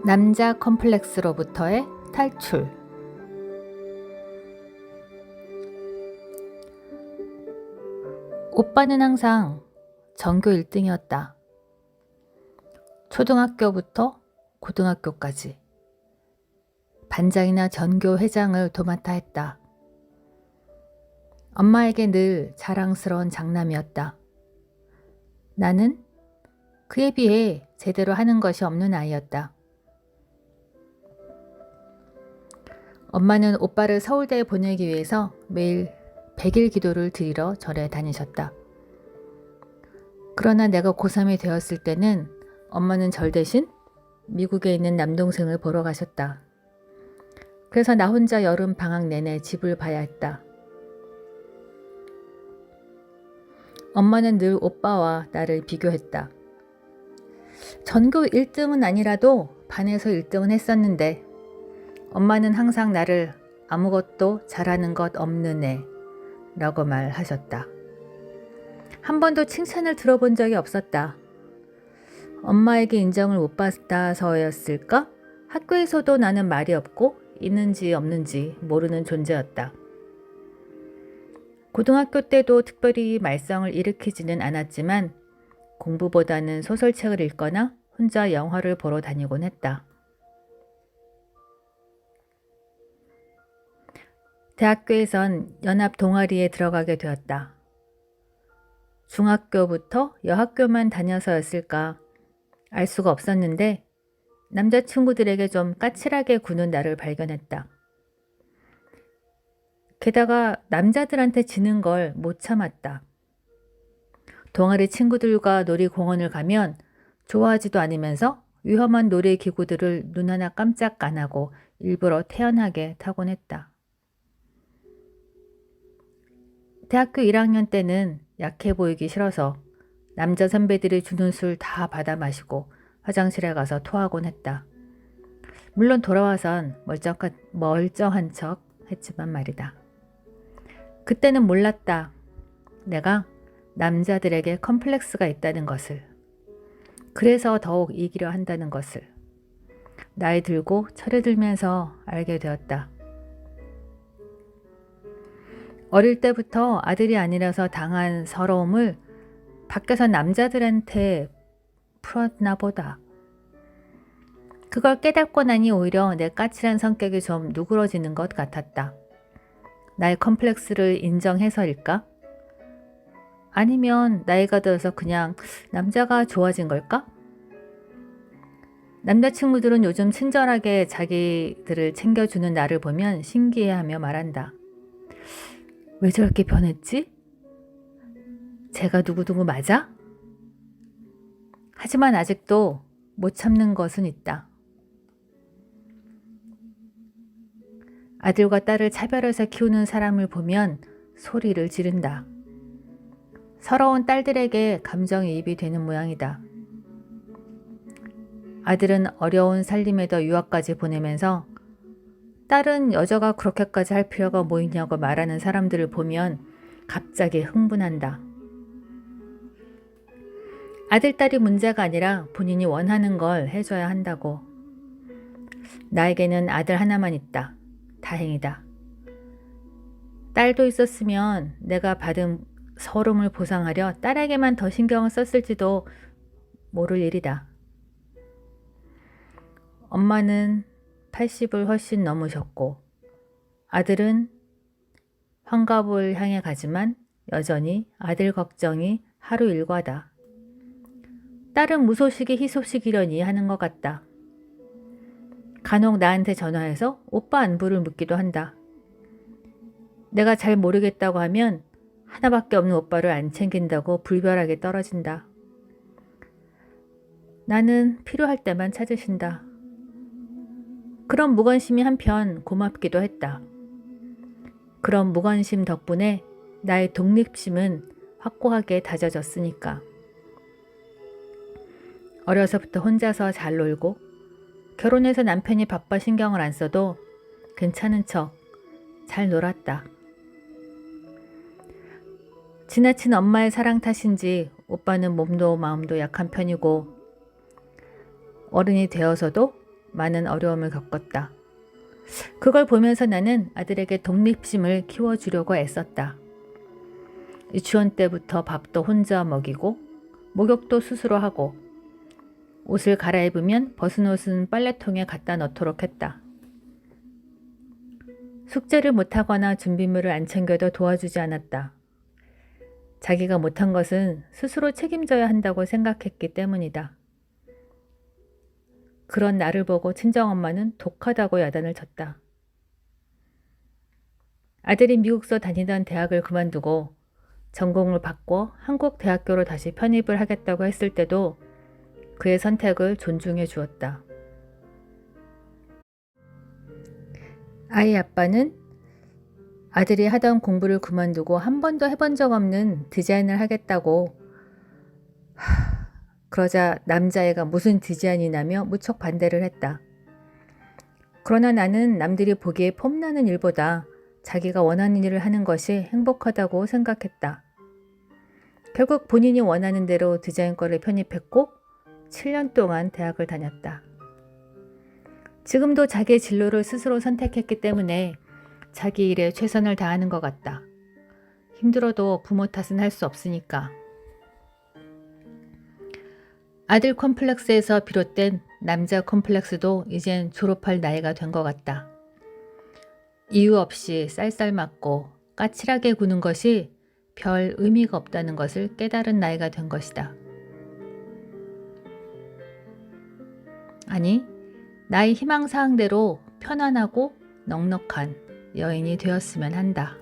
남자 컴플렉스로부터의 탈출. 오빠는 항상 전교 1등이었다. 초등학교부터 고등학교까지 반장이나 전교 회장을 도맡아 했다. 엄마에게 늘 자랑스러운 장남이었다. 나는 그에 비해 제대로 하는 것이 없는 아이였다. 엄마는 오빠를 서울대에 보내기 위해서 매일 100일 기도를 드리러 절에 다니셨다. 그러나 내가 고3이 되었을 때는 엄마는 절 대신 미국에 있는 남동생을 보러 가셨다. 그래서 나 혼자 여름 방학 내내 집을 봐야 했다. 엄마는 늘 오빠와 나를 비교했다. 전교 1등은 아니라도 반에서 1등은 했었는데 엄마는 항상 나를 아무것도 잘하는 것 없는 애 라고 말하셨다. 한 번도 칭찬을 들어본 적이 없었다. 엄마에게 인정을 못 받아서였을까? 학교에서도 나는 말이 없고 있는지 없는지 모르는 존재였다. 고등학교 때도 특별히 말썽을 일으키지는 않았지만 공부보다는 소설책을 읽거나 혼자 영화를 보러 다니곤 했다. 대학교에선 연합 동아리에 들어가게 되었다. 중학교부터 여학교만 다녀서였을까 알 수가 없었는데 남자친구들에게 좀 까칠하게 구는 나를 발견했다. 게다가 남자들한테 지는 걸 못 참았다. 동아리 친구들과 놀이공원을 가면 좋아하지도 않으면서 위험한 놀이기구들을 눈 하나 깜짝 안 하고 일부러 태연하게 타곤 했다. 대학교 1학년 때는 약해 보이기 싫어서 남자 선배들이 주는 술 다 받아 마시고 화장실에 가서 토하곤 했다. 물론 돌아와선 멀쩡한 척 했지만 말이다. 그때는 몰랐다. 내가 남자들에게 컴플렉스가 있다는 것을. 그래서 더욱 이기려 한다는 것을. 나이 들고 철이 들면서 알게 되었다. 어릴 때부터 아들이 아니라서 당한 서러움을 밖에서 남자들한테 풀었나 보다. 그걸 깨닫고 나니 오히려 내 까칠한 성격이 좀 누그러지는 것 같았다. 나의 컴플렉스를 인정해서일까? 아니면 나이가 들어서 그냥 남자가 좋아진 걸까? 남자친구들은 요즘 친절하게 자기들을 챙겨주는 나를 보면 신기해하며 말한다. 왜 저렇게 변했지? 제가 누구누구 맞아? 하지만 아직도 못 참는 것은 있다. 아들과 딸을 차별해서 키우는 사람을 보면 소리를 지른다. 서러운 딸들에게 감정이입이 되는 모양이다. 아들은 어려운 살림에도 유학까지 보내면서 딸은 여자가 그렇게까지 할 필요가 뭐 있냐고 말하는 사람들을 보면 갑자기 흥분한다. 아들, 딸이 문제가 아니라 본인이 원하는 걸 해줘야 한다고. 나에게는 아들 하나만 있다. 다행이다. 딸도 있었으면 내가 받은 서름을 보상하려 딸에게만 더 신경을 썼을지도 모를 일이다. 엄마는 80을 훨씬 넘으셨고 아들은 환갑을 향해 가지만 여전히 아들 걱정이 하루 일과다. 딸은 무소식이 희소식이려니 하는 것 같다. 간혹 나한테 전화해서 오빠 안부를 묻기도 한다. 내가 잘 모르겠다고 하면 하나밖에 없는 오빠를 안 챙긴다고 불별하게 떨어진다. 나는 필요할 때만 찾으신다. 그런 무관심이 한편 고맙기도 했다. 그런 무관심 덕분에 나의 독립심은 확고하게 다져졌으니까. 어려서부터 혼자서 잘 놀고 결혼해서 남편이 바빠 신경을 안 써도 괜찮은 척 잘 놀았다. 지나친 엄마의 사랑 탓인지 오빠는 몸도 마음도 약한 편이고 어른이 되어서도 많은 어려움을 겪었다. 그걸 보면서 나는 아들에게 독립심을 키워주려고 애썼다. 유치원 때부터 밥도 혼자 먹이고 목욕도 스스로 하고 옷을 갈아입으면 벗은 옷은 빨래통에 갖다 넣도록 했다. 숙제를 못하거나 준비물을 안 챙겨도 도와주지 않았다. 자기가 못한 것은 스스로 책임져야 한다고 생각했기 때문이다. 그런 나를 보고 친정엄마는 독하다고 야단을 쳤다. 아들이 미국서 다니던 대학을 그만두고 전공을 바꿔 한국 대학교로 다시 편입을 하겠다고 했을 때도 그의 선택을 존중해 주었다. 아이 아빠는 아들이 하던 공부를 그만두고 한 번도 해본 적 없는 디자인을 하겠다고 그러자 남자애가 무슨 디자인이냐며 무척 반대를 했다. 그러나 나는 남들이 보기에 폼나는 일보다 자기가 원하는 일을 하는 것이 행복하다고 생각했다. 결국 본인이 원하는 대로 디자인과를 편입했고 7년 동안 대학을 다녔다. 지금도 자기의 진로를 스스로 선택했기 때문에 자기 일에 최선을 다하는 것 같다. 힘들어도 부모 탓은 할 수 없으니까. 아들 콤플렉스에서 비롯된 남자 콤플렉스도 이젠 졸업할 나이가 된 것 같다. 이유 없이 쌀쌀맞고 까칠하게 구는 것이 별 의미가 없다는 것을 깨달은 나이가 된 것이다. 아니, 나의 희망사항대로 편안하고 넉넉한 여인이 되었으면 한다.